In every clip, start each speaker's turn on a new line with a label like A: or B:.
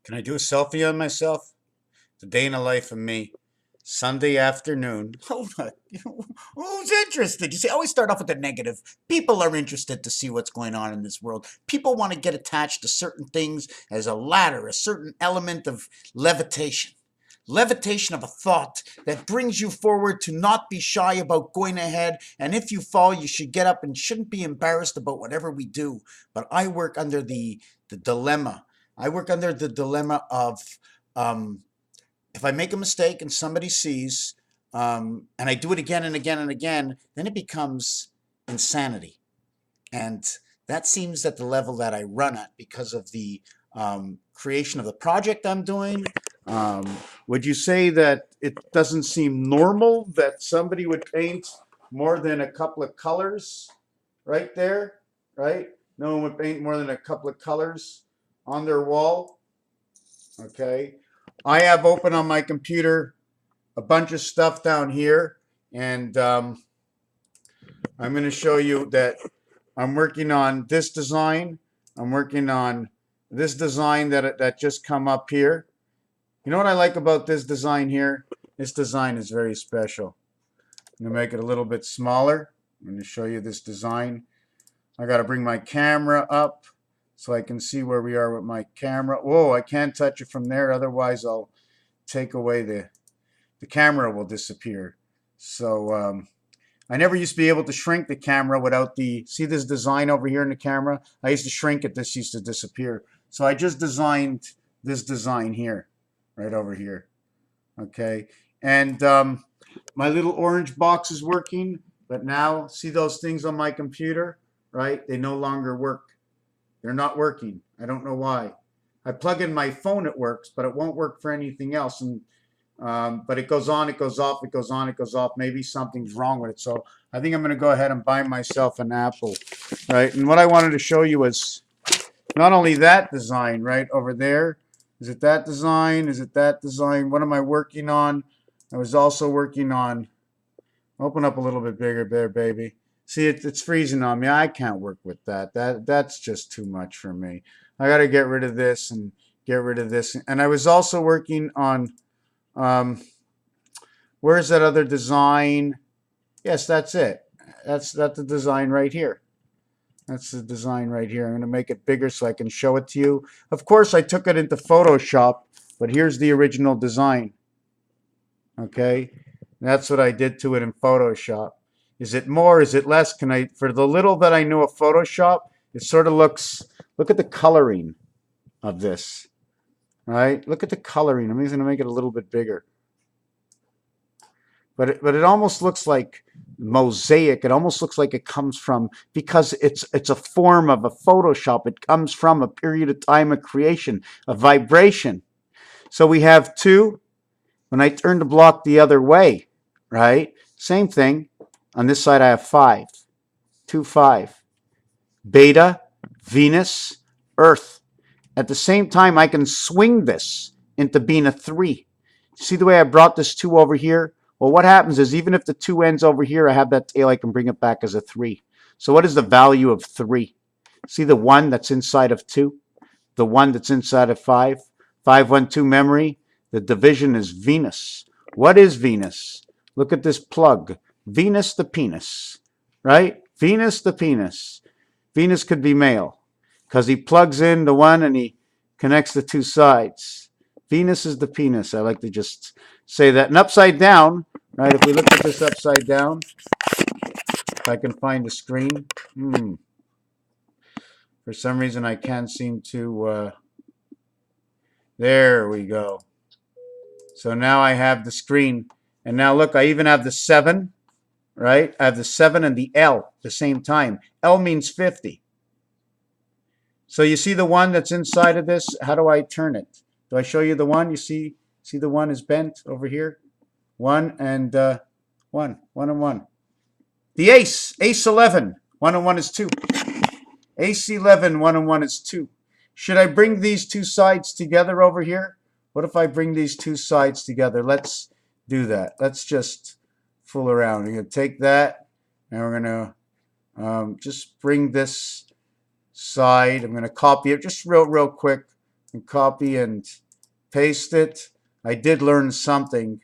A: Can I do a selfie on myself? The day in the life of me. Sunday afternoon. Oh, who's interested? You see, I always start off with the negative. People are interested to see what's going on in this world. People want to get attached to certain things as a ladder, a certain element of levitation. Levitation of a thought that brings you forward to not be shy about going ahead. And if you fall, you should get up and shouldn't be embarrassed about whatever we do. But I work under the dilemma. I work under the dilemma of um, if I make a mistake and somebody sees, and I do it again and again and again, then it becomes insanity. And that seems at the level that I run at because of the creation of the project I'm doing. Um, would you say that it doesn't seem normal that somebody would paint more than a couple of colors right there, right? No one would paint more than a couple of colors on their wall, okay? I have open on my computer a bunch of stuff down here, and I'm going to show you that I'm working on this design. I'm working on this design that just come up here. You know what I like about this design here? This design is very special. I'm going to make it a little bit smaller. I'm going to show you this design. I got to bring my camera up so I can see where we are with my camera. Whoa, I can't touch it from there, otherwise I'll take away the camera will disappear. So I never used to be able to shrink the camera without see this design over here in the camera? I used to shrink it, this used to disappear. So I just designed this design here, right over here. Okay, and my little orange box is working, but now see those things on my computer, right? They no longer work. They're not working. I don't know why. I plug in my phone, it works, but it won't work for anything else. And but it goes on, it goes off, it goes on, it goes off. Maybe something's wrong with it. So I think I'm going to go ahead and buy myself an Apple, right? And what I wanted to show you is not only that design, right, over there. Is it that design? Is it that design? What am I working on? I was also working on, open up a little bit bigger there, baby. See, it's freezing on me. I can't work with that. That's just too much for me. I got to get rid of this and get rid of this. And I was also working on, um, where's that other design? Yes, that's it. That's the design right here. That's the design right here. I'm going to make it bigger so I can show it to you. Of course, I took it into Photoshop, but here's the original design. Okay, that's what I did to it in Photoshop. Is it more? Is it less? Can I, for the little that I know of Photoshop, it sort of looks, look at the coloring of this, right? Look at the coloring. I'm just going to make it a little bit bigger. But it almost looks like mosaic. It almost looks like it comes from, because it's a form of a Photoshop. It comes from a period of time of creation, a vibration. So we have two. When I turn the block the other way, right? Same thing. On this side I have 5. 2, 5. Beta, Venus, Earth. At the same time, I can swing this into being a 3. See the way I brought this 2 over here? Well, what happens is even if the 2 ends over here, I have that tail, I can bring it back as a 3. So what is the value of 3? See the 1 that's inside of 2? The 1 that's inside of 5? 5, 1, 2 memory. The division is Venus. What is Venus? Look at this plug. Venus the penis, right? Venus the penis. Venus could be male because he plugs in the 1 and he connects the 2 sides. Venus is the penis. I like to just say that. And upside down, right? If we look at this upside down, if I can find the screen. For some reason, I can't seem to. There we go. So now I have the screen. And now look, I even have the 7, right? I have the 7 and the L at the same time. L means 50. So you see the 1 that's inside of this? How do I turn it? Do I show you the 1? You see the 1 is bent over here? 1 and 1. 1 and 1. The ace. Ace 11. 1 and 1 is 2. Ace 11. 1 and 1 is 2. Should I bring these 2 sides together over here? What if I bring these 2 sides together? Let's do that. Let's just fool around. We're going to take that and we're going to just bring this side. I'm going to copy it just real quick. and copy and paste it. I did learn something.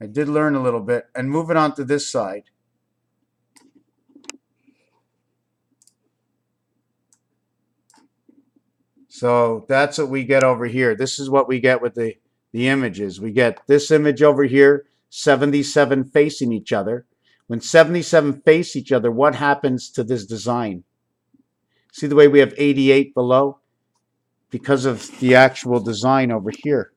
A: I did learn a little bit. And move it on to this side. So that's what we get over here. This is what we get with the images. We get this image over here, 77 facing each other. When 77 face each other, what happens to this design? See the way we have 88 below? Because of the actual design over here.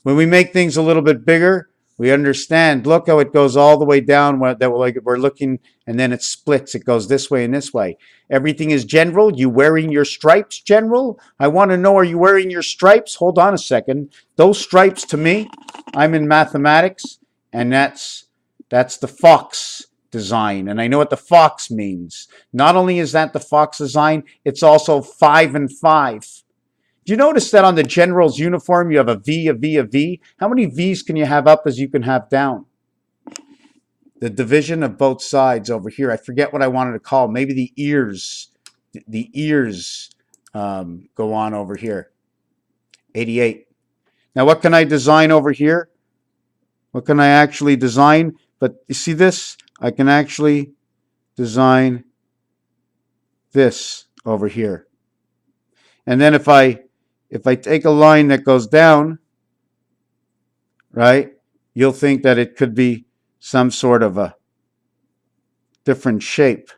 A: When we make things a little bit bigger, we understand. Look how it goes all the way down. We're looking, and then it splits. It goes this way and this way. Everything is general. You wearing your stripes, general? I want to know, are you wearing your stripes? Hold on a second. Those stripes, to me, I'm in mathematics, and that's the fox design. And I know what the fox means. Not only is that the fox design, it's also 5 and 5. Do you notice that on the general's uniform, you have a V, a V, a V? How many V's can you have up as you can have down? The division of both sides over here. I forget what I wanted to call. Maybe the ears. The ears go on over here. 88. Now, what can I design over here? What can I actually design? But you see this? I can actually design this over here. And then if I take a line that goes down, right, you'll think that it could be some sort of a different shape.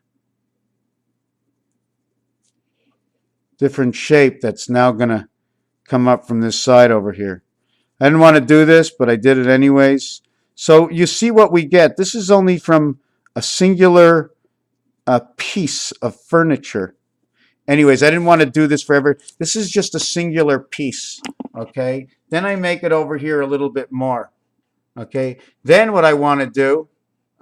A: Different shape that's now going to come up from this side over here. I didn't want to do this, but I did it anyways. So you see what we get. This is only from a singular piece of furniture. Anyways, I didn't want to do this forever. This is just a singular piece, okay? Then I make it over here a little bit more, okay? Then what I want to do,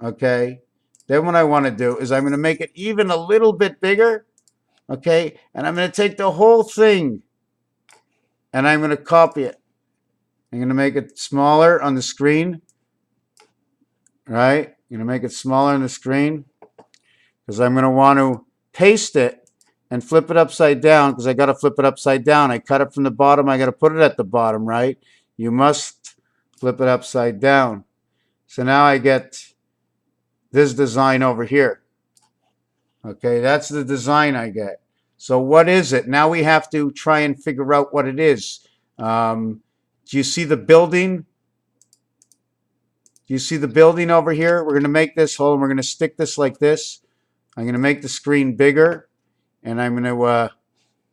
A: okay? Then what I want to do is I'm going to make it even a little bit bigger, okay? And I'm going to take the whole thing and I'm going to copy it. I'm going to make it smaller on the screen, right? I'm going to make it smaller on the screen because I'm going to want to paste it and flip it upside down because I got to flip it upside down. I cut it from the bottom. I got to put it at the bottom, right? You must flip it upside down. So now I get this design over here. Okay, that's the design I get. So what is it? Now we have to try and figure out what it is. Do you see the building? Do you see the building over here? We're going to make this whole, and we're going to stick this like this. I'm going to make the screen bigger. And I'm going to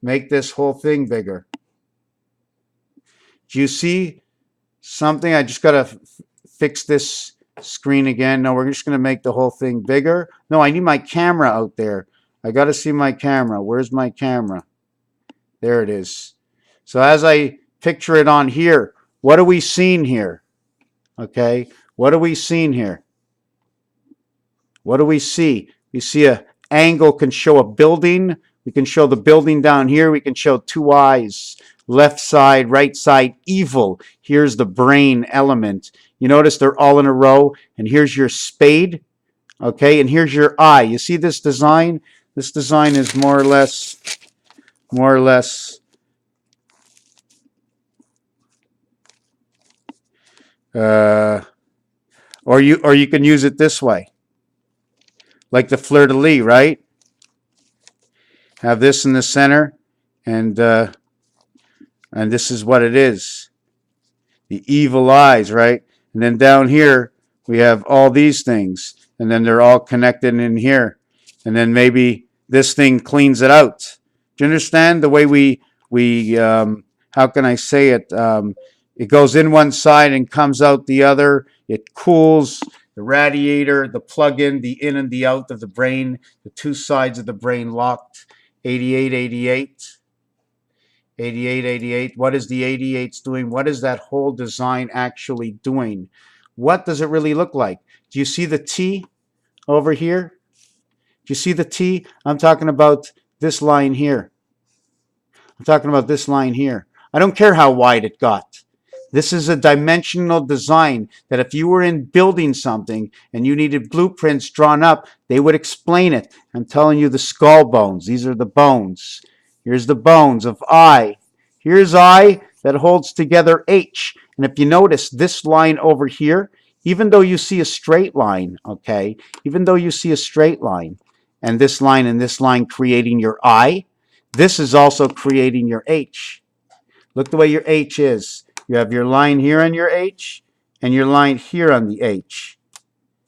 A: make this whole thing bigger. Do you see something? I just got to fix this screen again. No, we're just going to make the whole thing bigger. No, I need my camera out there. I got to see my camera. Where's my camera? There it is. So as I picture it on here, what are we seeing here? Okay, what are we seeing here? What do we see? We see a angle can show a building. We can show the building down here. We can show two eyes, left side, right side, evil. Here's the brain element. You notice they're all in a row, and here's your spade, okay, and here's your eye. You see this design? This design is more or less, or you can use it this way, like the fleur-de-lis, right? Have this in the center, and this is what it is. The evil eyes, right? And then down here, we have all these things, and then they're all connected in here. And then maybe this thing cleans it out. Do you understand the way we how can I say it? It goes in one side and comes out the other. It cools the radiator, the plug-in, the in and the out of the brain, the two sides of the brain locked. 88, 88. 88, 88. What is the 88s doing? What is that whole design actually doing? What does it really look like? Do you see the T over here? Do you see the T? I'm talking about this line here. I'm talking about this line here. I don't care how wide it got. This is a dimensional design that if you were in building something and you needed blueprints drawn up, they would explain it. I'm telling you the skull bones. These are the bones. Here's the bones of I. Here's I that holds together H. And if you notice this line over here, even though you see a straight line, okay, even though you see a straight line, and this line creating your I, this is also creating your H. Look the way your H is. You have your line here on your H, and your line here on the H.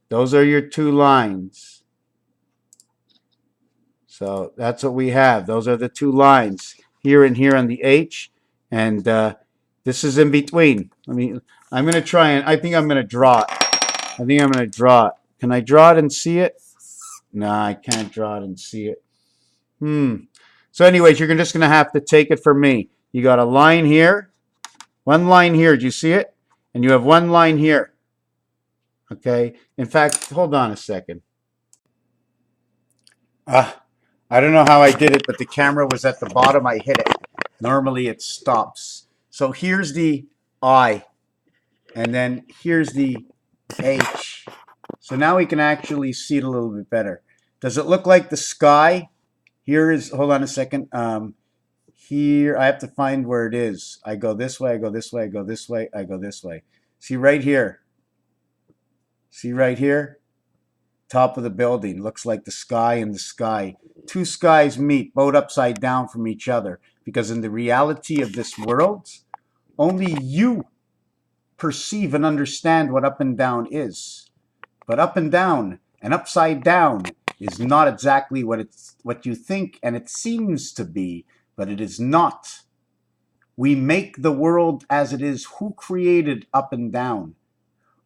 A: Those are your two lines. So that's what we have. Those are the two lines here and here on the H, and this is in between. I'm going to try and I think I'm going to draw it. I think I'm going to draw it. Can I draw it and see it? No, I can't draw it and see it. So anyways, you're just going to have to take it from me. You got a line here, one line here. Do you see it? And you have one line here. Okay. In fact, hold on a second. I don't know how I did it, but the camera was at the bottom. I hit it. Normally it stops. So here's the I, and then here's the H. So now we can actually see it a little bit better. Does it look like the sky? Here is, hold on a second. Here, I have to find where it is. I go this way, I go this way, I go this way, I go this way. See right here? See right here? Top of the building. Looks like the sky and the sky. Two skies meet, both upside down from each other. Because in the reality of this world, only you perceive and understand what up and down is. But up and down and upside down is not exactly what you think and it seems to be, but it is not. We make the world as it is. Who created up and down?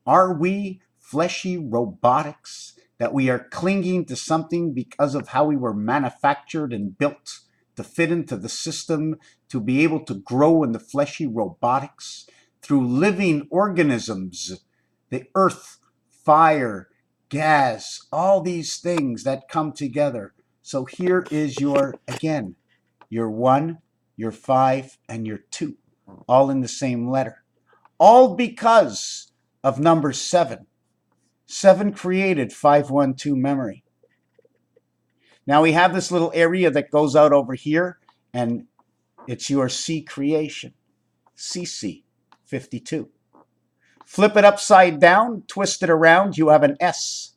A: Are we fleshy robotics that we are clinging to something because of how we were manufactured and built to fit into the system, to be able to grow in the fleshy robotics through living organisms, the earth, fire, gas, all these things that come together. So here is your, again, your 1, your 5, and your 2, all in the same letter. All because of number 7. 7 created 512 memory. Now we have this little area that goes out over here, and it's your C creation, CC 52. Flip it upside down, twist it around, you have an S.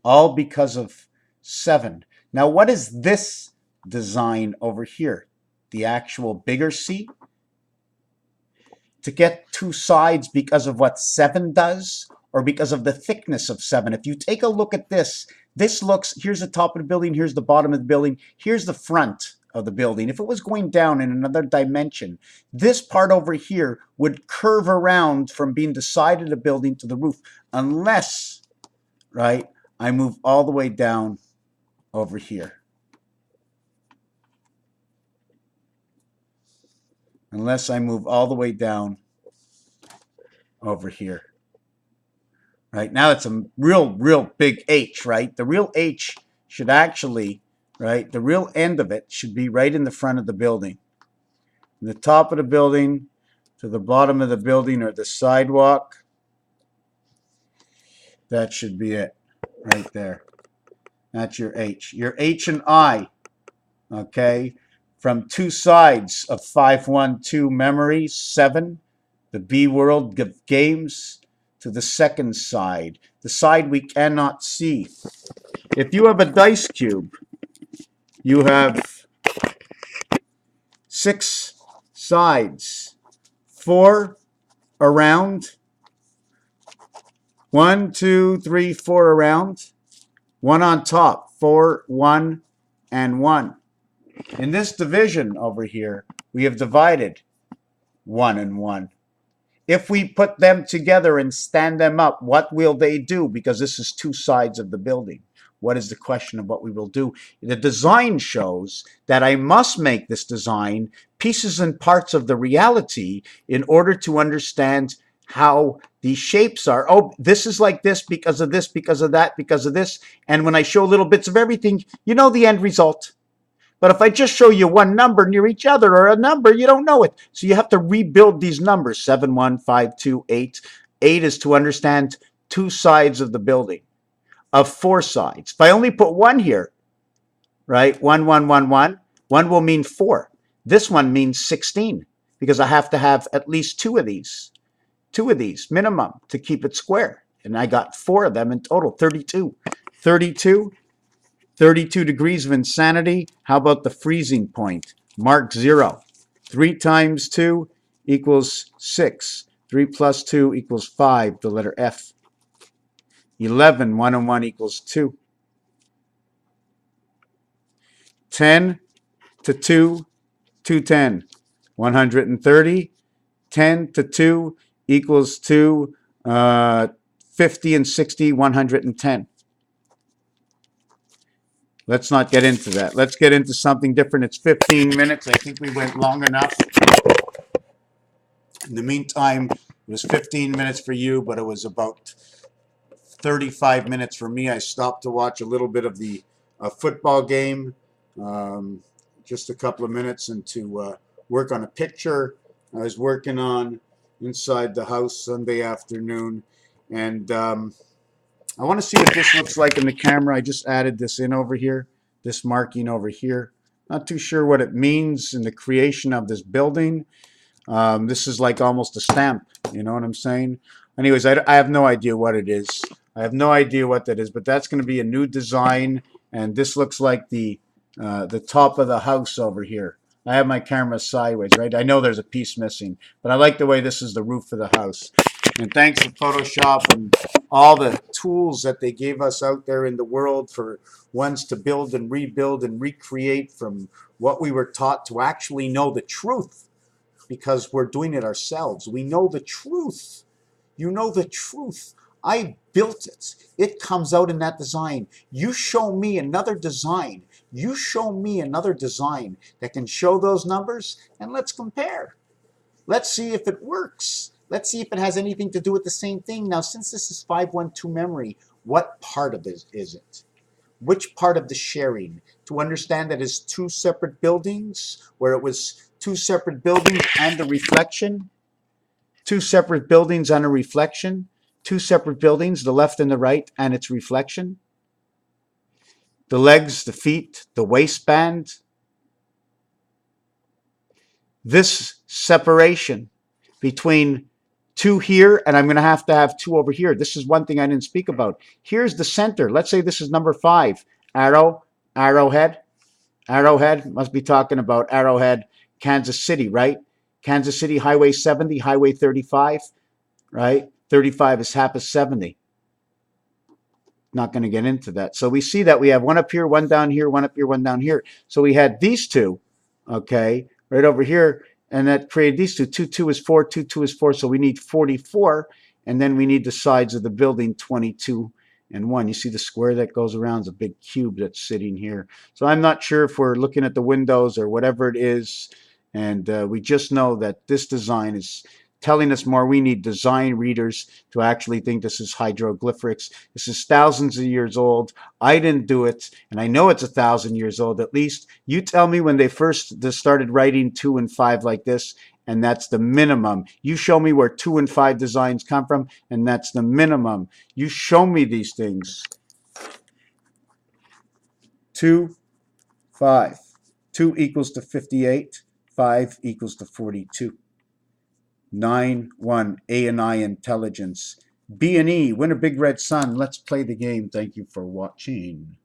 A: All because of 7. Now what is this design over here? The actual bigger C? To get two sides because of what 7 does, or because of the thickness of 7. If you take a look at this, this looks, here's the top of the building, here's the bottom of the building, here's the front of the building. If it was going down in another dimension, this part over here would curve around from being the side of the building to the roof, unless, right, I move all the way down over here. Unless I move all the way down over here. Right, now it's a real big H, right? The real H should actually, right, the real end of it should be right in the front of the building. From the top of the building to the bottom of the building or the sidewalk. That should be it, right there. That's your H. Your H and I, okay, from two sides of 512 memory, 7, the B world of games, to the second side, the side we cannot see. If you have a dice cube, you have 6 sides, 4 around, 1, 2, 3, 4 around, 1 on top, 4, 1, and 1. In this division over here, we have divided 1 and 1. If we put them together and stand them up, what will they do? Because this is 2 sides of the building. What is the question of what we will do? The design shows that I must make this design pieces and parts of the reality in order to understand how these shapes are. Oh, this is like this because of this, because of that, because of this. And when I show little bits of everything, you know the end result. But if I just show you one number near each other or a number, you don't know it. So you have to rebuild these numbers, 7, 1, 5, 2, 8. 8 is to understand 2 sides of the building, of 4 sides. If I only put 1 here, right, 1, 1, 1, 1, One will mean 4. This one means 16 because I have to have at least two of these minimum to keep it square. And I got 4 of them in total, 32. 32, 32 degrees of insanity. How about the freezing point? Mark 0. 3 times 2 equals 6. 3 plus 2 equals 5, the letter F. 11, 1 and 1 equals 2. 10 to 2, 210. 130. 10 to 2 equals 2. 50 and 60, 110. Let's not get into that. Let's get into something different. It's 15 minutes. I think we went long enough. In the meantime, it was 15 minutes for you, but it was about 35 minutes for me. I stopped to watch a little bit of the football game, just a couple of minutes, and to work on a picture I was working on inside the house Sunday afternoon. And I want to see what this looks like in the camera. I just added this in over here, this marking over here. Not too sure what it means in the creation of this building. This is like almost a stamp, you know what I'm saying? Anyways, I have no idea what it is. I have no idea what that is, but that's going to be a new design, and this looks like the top of the house over here. I have my camera sideways, right? I know there's a piece missing, but I like the way this is the roof of the house. And thanks to Photoshop and all the tools that they gave us out there in the world for ones to build and rebuild and recreate from what we were taught to actually know the truth, because we're doing it ourselves. We know the truth. You know the truth. I built it. It comes out in that design. You show me another design. You show me another design that can show those numbers, and let's compare. Let's see if it works. Let's see if it has anything to do with the same thing. Now, since this is 512 memory, what part of it is it? Which part of the sharing? To understand that it's 2 separate buildings, where it was 2 separate buildings and the reflection, 2 separate buildings and a reflection, 2 separate buildings, the left and the right, and its reflection, the legs, the feet, the waistband. This separation between 2 here, and I'm going to have 2 over here. This is one thing I didn't speak about. Here's the center. Let's say this is number 5. Arrow, arrowhead. Arrowhead, must be talking about Arrowhead, Kansas City, right? Kansas City, Highway 70, Highway 35, right? 35 is half of 70. Not going to get into that. So we see that we have one up here, one down here, one up here, one down here. So we had these 2, okay, right over here, and that created these 2. 2, 2 is 4, 2, 2 is 4, so we need 44, and then we need the sides of the building, 22 and 1. You see the square that goes around is a big cube that's sitting here. So I'm not sure if we're looking at the windows or whatever it is, and we just know that this design is telling us more. We need design readers to actually think this is hieroglyphics. This is thousands of years old. I didn't do it, and I know it's 1,000 years old at least. You tell me when they first started writing 2 and 5 like this, and that's the minimum. You show me where 2 and 5 designs come from, and that's the minimum. You show me these things. 2, 5. 2 equals to 58. 5 equals to 42. 9, 1, A and I intelligence. B and E, win a big red sun. Let's play the game. Thank you for watching.